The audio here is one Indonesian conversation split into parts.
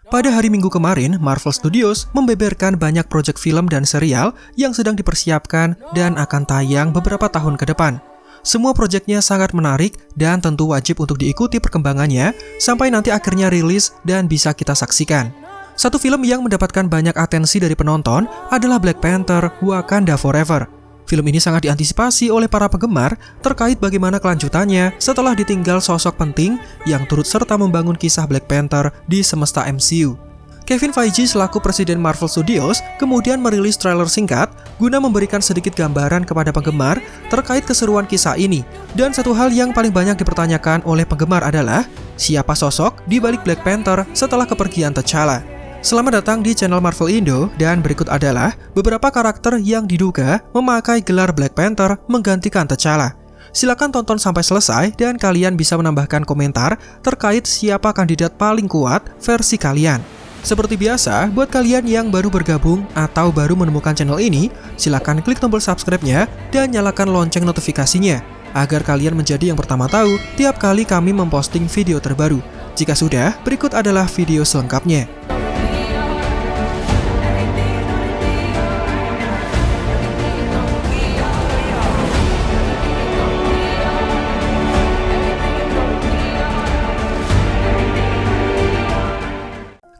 Pada hari Minggu kemarin, Marvel Studios membeberkan banyak proyek film dan serial yang sedang dipersiapkan dan akan tayang beberapa tahun ke depan. Semua proyeknya sangat menarik dan tentu wajib untuk diikuti perkembangannya sampai nanti akhirnya rilis dan bisa kita saksikan. Satu film yang mendapatkan banyak atensi dari penonton adalah Black Panther: Wakanda Forever. Film ini sangat diantisipasi oleh para penggemar terkait bagaimana kelanjutannya setelah ditinggal sosok penting yang turut serta membangun kisah Black Panther di semesta MCU. Kevin Feige selaku presiden Marvel Studios kemudian merilis trailer singkat guna memberikan sedikit gambaran kepada penggemar terkait keseruan kisah ini. Dan satu hal yang paling banyak dipertanyakan oleh penggemar adalah siapa sosok di balik Black Panther setelah kepergian T'Challa. Selamat datang di channel Marvel Indo, dan berikut adalah beberapa karakter yang diduga memakai gelar Black Panther menggantikan T'Challa. Silakan tonton sampai selesai dan kalian bisa menambahkan komentar terkait siapa kandidat paling kuat versi kalian. Seperti biasa, buat kalian yang baru bergabung atau baru menemukan channel ini, silakan klik tombol subscribe-nya dan nyalakan lonceng notifikasinya agar kalian menjadi yang pertama tahu tiap kali kami memposting video terbaru. Jika sudah, berikut adalah video selengkapnya.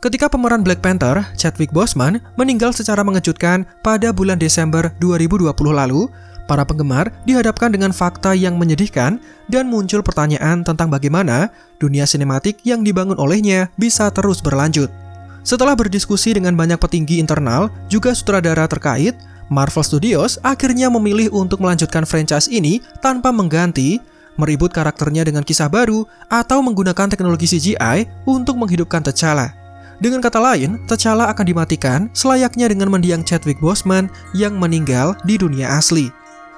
Ketika pemeran Black Panther, Chadwick Boseman, meninggal secara mengejutkan pada bulan Desember 2020 lalu, para penggemar dihadapkan dengan fakta yang menyedihkan dan muncul pertanyaan tentang bagaimana dunia sinematik yang dibangun olehnya bisa terus berlanjut. Setelah berdiskusi dengan banyak petinggi internal, juga sutradara terkait, Marvel Studios akhirnya memilih untuk melanjutkan franchise ini tanpa mengganti, meribut karakternya dengan kisah baru, atau menggunakan teknologi CGI untuk menghidupkan T'Challa. Dengan kata lain, T'Challa akan dimatikan selayaknya dengan mendiang Chadwick Boseman yang meninggal di dunia asli.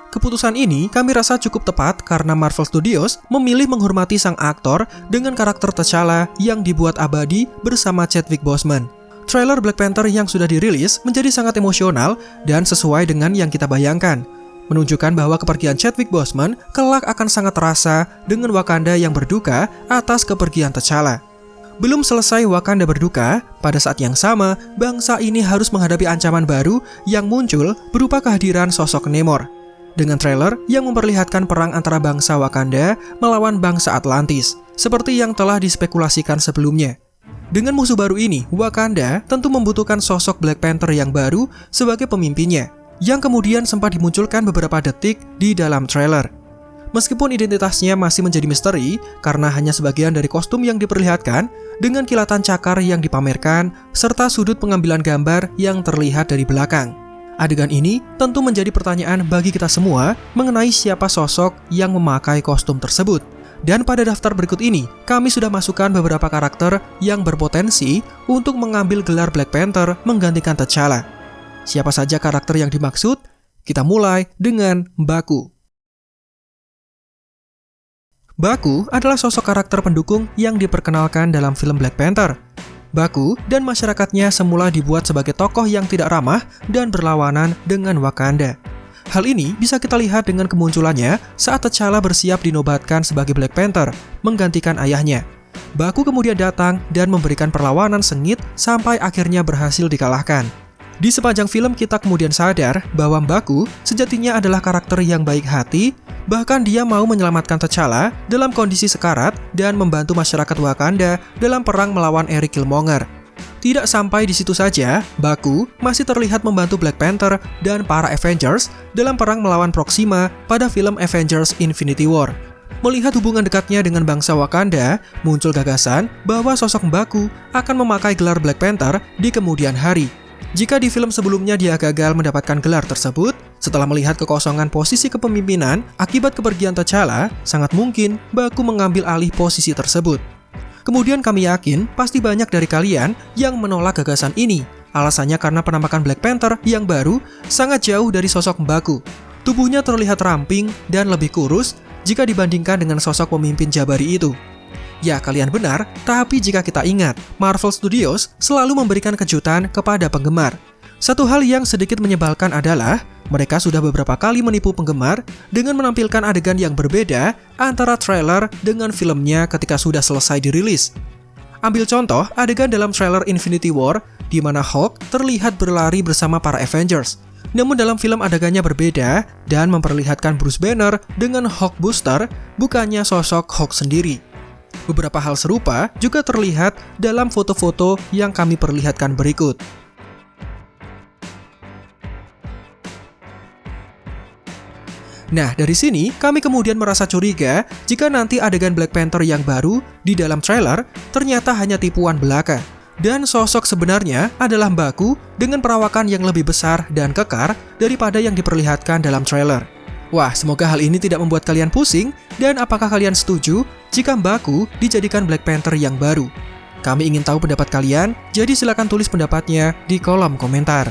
Keputusan ini kami rasa cukup tepat karena Marvel Studios memilih menghormati sang aktor dengan karakter T'Challa yang dibuat abadi bersama Chadwick Boseman. Trailer Black Panther yang sudah dirilis menjadi sangat emosional dan sesuai dengan yang kita bayangkan, menunjukkan bahwa kepergian Chadwick Boseman kelak akan sangat terasa dengan Wakanda yang berduka atas kepergian T'Challa. Belum selesai Wakanda berduka, pada saat yang sama, bangsa ini harus menghadapi ancaman baru yang muncul berupa kehadiran sosok Namor. Dengan trailer yang memperlihatkan perang antara bangsa Wakanda melawan bangsa Atlantis, seperti yang telah dispekulasikan sebelumnya. Dengan musuh baru ini, Wakanda tentu membutuhkan sosok Black Panther yang baru sebagai pemimpinnya, yang kemudian sempat dimunculkan beberapa detik di dalam trailer. Meskipun identitasnya masih menjadi misteri karena hanya sebagian dari kostum yang diperlihatkan dengan kilatan cakar yang dipamerkan serta sudut pengambilan gambar yang terlihat dari belakang. Adegan ini tentu menjadi pertanyaan bagi kita semua mengenai siapa sosok yang memakai kostum tersebut. Dan pada daftar berikut ini, kami sudah masukkan beberapa karakter yang berpotensi untuk mengambil gelar Black Panther menggantikan T'Challa. Siapa saja karakter yang dimaksud? Kita mulai dengan Mbaku. Mbaku adalah sosok karakter pendukung yang diperkenalkan dalam film Black Panther. Mbaku dan masyarakatnya semula dibuat sebagai tokoh yang tidak ramah dan berlawanan dengan Wakanda. Hal ini bisa kita lihat dengan kemunculannya saat T'Challa bersiap dinobatkan sebagai Black Panther, menggantikan ayahnya. Mbaku kemudian datang dan memberikan perlawanan sengit sampai akhirnya berhasil dikalahkan. Di sepanjang film kita kemudian sadar bahwa Mbaku sejatinya adalah karakter yang baik hati, bahkan dia mau menyelamatkan T'Challa dalam kondisi sekarat dan membantu masyarakat Wakanda dalam perang melawan Eric Killmonger. Tidak sampai di situ saja, Mbaku masih terlihat membantu Black Panther dan para Avengers dalam perang melawan Proxima pada film Avengers Infinity War. Melihat hubungan dekatnya dengan bangsa Wakanda, muncul gagasan bahwa sosok Mbaku akan memakai gelar Black Panther di kemudian hari. Jika di film sebelumnya dia gagal mendapatkan gelar tersebut, setelah melihat kekosongan posisi kepemimpinan akibat kepergian T'Challa, sangat mungkin Mbaku mengambil alih posisi tersebut. Kemudian kami yakin pasti banyak dari kalian yang menolak gagasan ini. Alasannya karena penampakan Black Panther yang baru sangat jauh dari sosok Mbaku. Tubuhnya terlihat ramping dan lebih kurus jika dibandingkan dengan sosok pemimpin Jabari itu. Ya, kalian benar, tapi jika kita ingat, Marvel Studios selalu memberikan kejutan kepada penggemar. Satu hal yang sedikit menyebalkan adalah mereka sudah beberapa kali menipu penggemar dengan menampilkan adegan yang berbeda antara trailer dengan filmnya ketika sudah selesai dirilis. Ambil contoh adegan dalam trailer Infinity War, di mana Hulk terlihat berlari bersama para Avengers. Namun dalam film adegannya berbeda dan memperlihatkan Bruce Banner dengan Hulk Buster, bukannya sosok Hulk sendiri. Beberapa hal serupa juga terlihat dalam foto-foto yang kami perlihatkan berikut. Nah, dari sini kami kemudian merasa curiga jika nanti adegan Black Panther yang baru di dalam trailer ternyata hanya tipuan belaka. Dan sosok sebenarnya adalah Mbaku dengan perawakan yang lebih besar dan kekar daripada yang diperlihatkan dalam trailer. Wah, semoga hal ini tidak membuat kalian pusing, dan apakah kalian setuju jika Mbaku dijadikan Black Panther yang baru? Kami ingin tahu pendapat kalian, jadi silakan tulis pendapatnya di kolom komentar.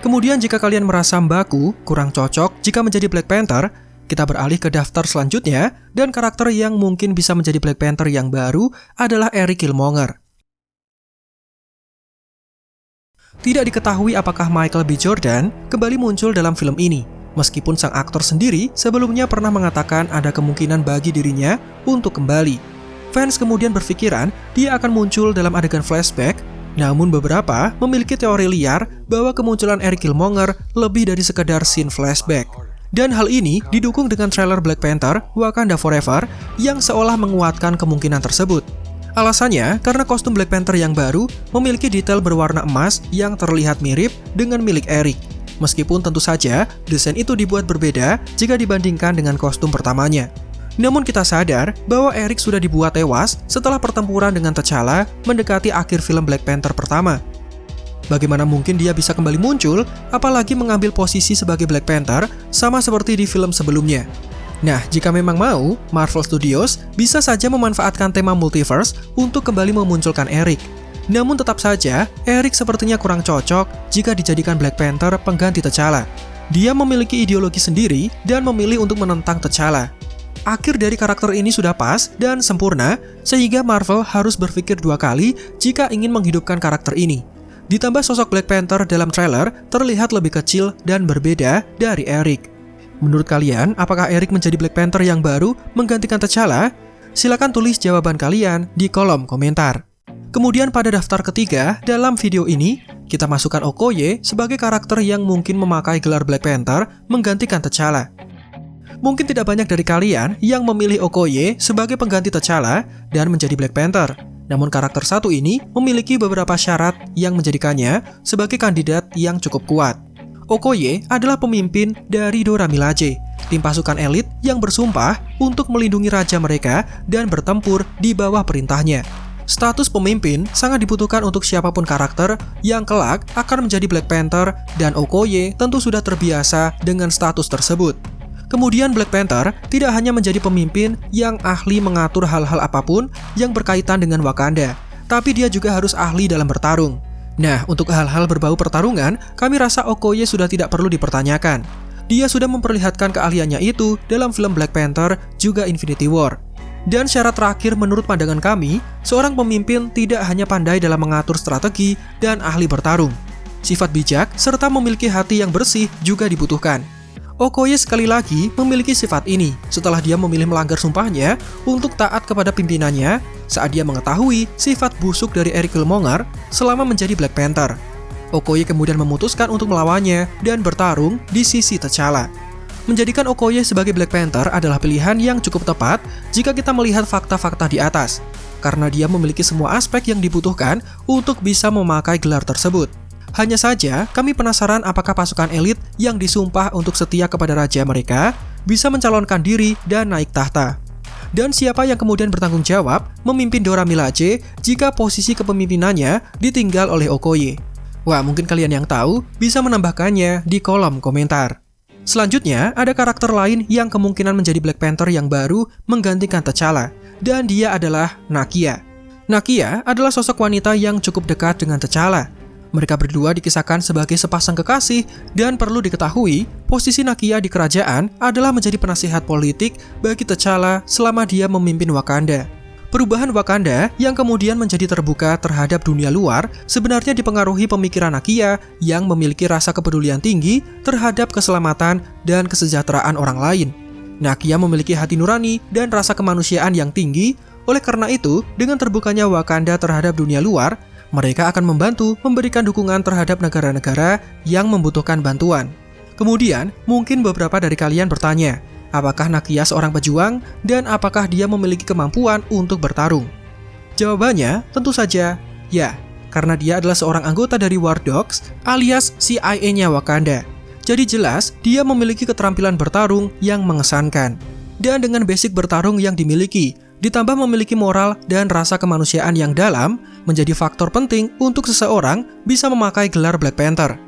Kemudian jika kalian merasa Mbaku kurang cocok jika menjadi Black Panther, kita beralih ke daftar selanjutnya, dan karakter yang mungkin bisa menjadi Black Panther yang baru adalah Eric Killmonger. Tidak diketahui apakah Michael B. Jordan kembali muncul dalam film ini, meskipun sang aktor sendiri sebelumnya pernah mengatakan ada kemungkinan bagi dirinya untuk kembali. Fans kemudian berpikiran dia akan muncul dalam adegan flashback, namun beberapa memiliki teori liar bahwa kemunculan Eric Killmonger lebih dari sekedar scene flashback. Dan hal ini didukung dengan trailer Black Panther Wakanda Forever yang seolah menguatkan kemungkinan tersebut. Alasannya karena kostum Black Panther yang baru memiliki detail berwarna emas yang terlihat mirip dengan milik Eric. Meskipun tentu saja desain itu dibuat berbeda jika dibandingkan dengan kostum pertamanya. Namun kita sadar bahwa Eric sudah dibuat tewas setelah pertempuran dengan T'Challa mendekati akhir film Black Panther pertama. Bagaimana mungkin dia bisa kembali muncul, apalagi mengambil posisi sebagai Black Panther sama seperti di film sebelumnya? Nah, jika memang mau, Marvel Studios bisa saja memanfaatkan tema multiverse untuk kembali memunculkan Eric. Namun tetap saja, Eric sepertinya kurang cocok jika dijadikan Black Panther pengganti T'Challa. Dia memiliki ideologi sendiri dan memilih untuk menentang T'Challa. Akhir dari karakter ini sudah pas dan sempurna, sehingga Marvel harus berpikir dua kali jika ingin menghidupkan karakter ini. Ditambah sosok Black Panther dalam trailer terlihat lebih kecil dan berbeda dari Eric. Menurut kalian, apakah Eric menjadi Black Panther yang baru menggantikan T'Challa? Silakan tulis jawaban kalian di kolom komentar. Kemudian pada daftar ketiga dalam video ini, kita masukkan Okoye sebagai karakter yang mungkin memakai gelar Black Panther menggantikan T'Challa. Mungkin tidak banyak dari kalian yang memilih Okoye sebagai pengganti T'Challa dan menjadi Black Panther. Namun karakter satu ini memiliki beberapa syarat yang menjadikannya sebagai kandidat yang cukup kuat. Okoye adalah pemimpin dari Dora Milaje, tim pasukan elit yang bersumpah untuk melindungi raja mereka dan bertempur di bawah perintahnya. Status pemimpin sangat dibutuhkan untuk siapapun karakter yang kelak akan menjadi Black Panther, dan Okoye tentu sudah terbiasa dengan status tersebut. Kemudian Black Panther tidak hanya menjadi pemimpin yang ahli mengatur hal-hal apapun yang berkaitan dengan Wakanda, tapi dia juga harus ahli dalam bertarung. Nah, untuk hal-hal berbau pertarungan, kami rasa Okoye sudah tidak perlu dipertanyakan. Dia sudah memperlihatkan keahliannya itu dalam film Black Panther juga Infinity War. Dan syarat terakhir menurut pandangan kami, seorang pemimpin tidak hanya pandai dalam mengatur strategi dan ahli bertarung. Sifat bijak serta memiliki hati yang bersih juga dibutuhkan. Okoye sekali lagi memiliki sifat ini setelah dia memilih melanggar sumpahnya untuk taat kepada pimpinannya saat dia mengetahui sifat busuk dari Eric Killmonger selama menjadi Black Panther. Okoye kemudian memutuskan untuk melawannya dan bertarung di sisi T'Challa. Menjadikan Okoye sebagai Black Panther adalah pilihan yang cukup tepat jika kita melihat fakta-fakta di atas, karena dia memiliki semua aspek yang dibutuhkan untuk bisa memakai gelar tersebut. Hanya saja, kami penasaran apakah pasukan elit yang disumpah untuk setia kepada raja mereka bisa mencalonkan diri dan naik tahta. Dan siapa yang kemudian bertanggung jawab memimpin Dora Milaje jika posisi kepemimpinannya ditinggal oleh Okoye? Wah, mungkin kalian yang tahu bisa menambahkannya di kolom komentar. Selanjutnya, ada karakter lain yang kemungkinan menjadi Black Panther yang baru menggantikan T'Challa, dan dia adalah Nakia. Nakia adalah sosok wanita yang cukup dekat dengan T'Challa. Mereka berdua dikisahkan sebagai sepasang kekasih, dan perlu diketahui, posisi Nakia di kerajaan adalah menjadi penasihat politik bagi T'Challa selama dia memimpin Wakanda. Perubahan Wakanda yang kemudian menjadi terbuka terhadap dunia luar sebenarnya dipengaruhi pemikiran Nakia yang memiliki rasa kepedulian tinggi terhadap keselamatan dan kesejahteraan orang lain. Nakia memiliki hati nurani dan rasa kemanusiaan yang tinggi, Oleh karena itu, dengan terbukanya Wakanda terhadap dunia luar, mereka akan membantu memberikan dukungan terhadap negara-negara yang membutuhkan bantuan. Kemudian, mungkin beberapa dari kalian bertanya, apakah Nakia seorang pejuang dan apakah dia memiliki kemampuan untuk bertarung? Jawabannya tentu saja ya, karena dia adalah seorang anggota dari War Dogs alias CIA-nya Wakanda. Jadi jelas, dia memiliki keterampilan bertarung yang mengesankan. Dan dengan basic bertarung yang dimiliki, ditambah memiliki moral dan rasa kemanusiaan yang dalam, menjadi faktor penting untuk seseorang bisa memakai gelar Black Panther.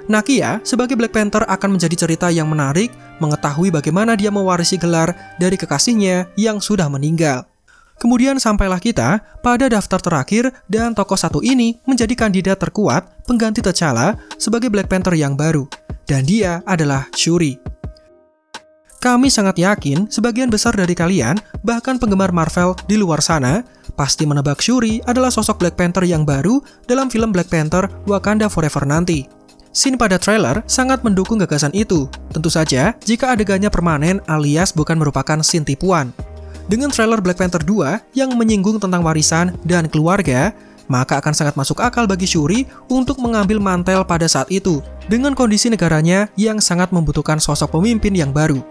Nakia sebagai Black Panther akan menjadi cerita yang menarik, mengetahui bagaimana dia mewarisi gelar dari kekasihnya yang sudah meninggal. Kemudian sampailah kita pada daftar terakhir dan tokoh satu ini menjadi kandidat terkuat pengganti T'Challa sebagai Black Panther yang baru. Dan dia adalah Shuri. Kami sangat yakin sebagian besar dari kalian, bahkan penggemar Marvel di luar sana, pasti menebak Shuri adalah sosok Black Panther yang baru dalam film Black Panther Wakanda Forever nanti. Scene pada trailer sangat mendukung gagasan itu, tentu saja jika adegannya permanen alias bukan merupakan scene tipuan. Dengan trailer Black Panther 2 yang menyinggung tentang warisan dan keluarga, maka akan sangat masuk akal bagi Shuri untuk mengambil mantel pada saat itu, dengan kondisi negaranya yang sangat membutuhkan sosok pemimpin yang baru.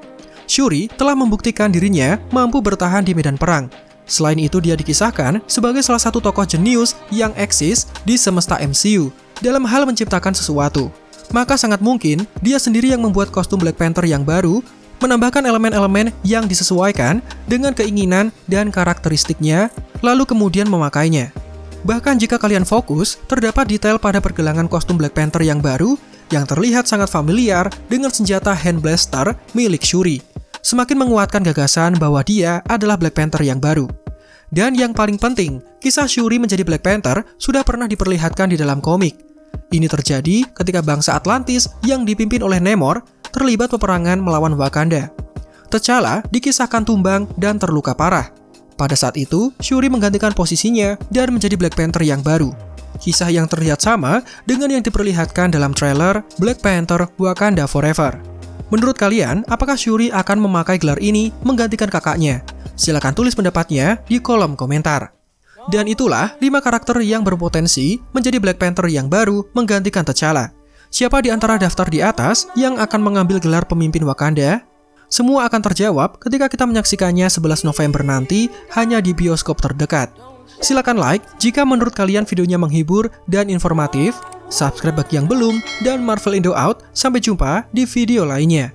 Shuri telah membuktikan dirinya mampu bertahan di medan perang. Selain itu, dia dikisahkan sebagai salah satu tokoh jenius yang eksis di semesta MCU dalam hal menciptakan sesuatu. Maka sangat mungkin dia sendiri yang membuat kostum Black Panther yang baru, menambahkan elemen-elemen yang disesuaikan dengan keinginan dan karakteristiknya, lalu kemudian memakainya. Bahkan jika kalian fokus, terdapat detail pada pergelangan kostum Black Panther yang baru yang terlihat sangat familiar dengan senjata hand blaster milik Shuri, semakin menguatkan gagasan bahwa dia adalah Black Panther yang baru. Dan yang paling penting, kisah Shuri menjadi Black Panther sudah pernah diperlihatkan di dalam komik. Ini terjadi ketika bangsa Atlantis yang dipimpin oleh Namor terlibat peperangan melawan Wakanda. T'Challa dikisahkan tumbang dan terluka parah. Pada saat itu, Shuri menggantikan posisinya dan menjadi Black Panther yang baru. Kisah yang terlihat sama dengan yang diperlihatkan dalam trailer Black Panther Wakanda Forever. Menurut kalian, apakah Shuri akan memakai gelar ini menggantikan kakaknya? Silakan tulis pendapatnya di kolom komentar. Dan itulah 5 karakter yang berpotensi menjadi Black Panther yang baru menggantikan T'Challa. Siapa di antara daftar di atas yang akan mengambil gelar pemimpin Wakanda? Semua akan terjawab ketika kita menyaksikannya 11 November nanti hanya di bioskop terdekat. Silakan like jika menurut kalian videonya menghibur dan informatif, subscribe bagi yang belum, dan Marvel Indo out. Sampai jumpa di video lainnya.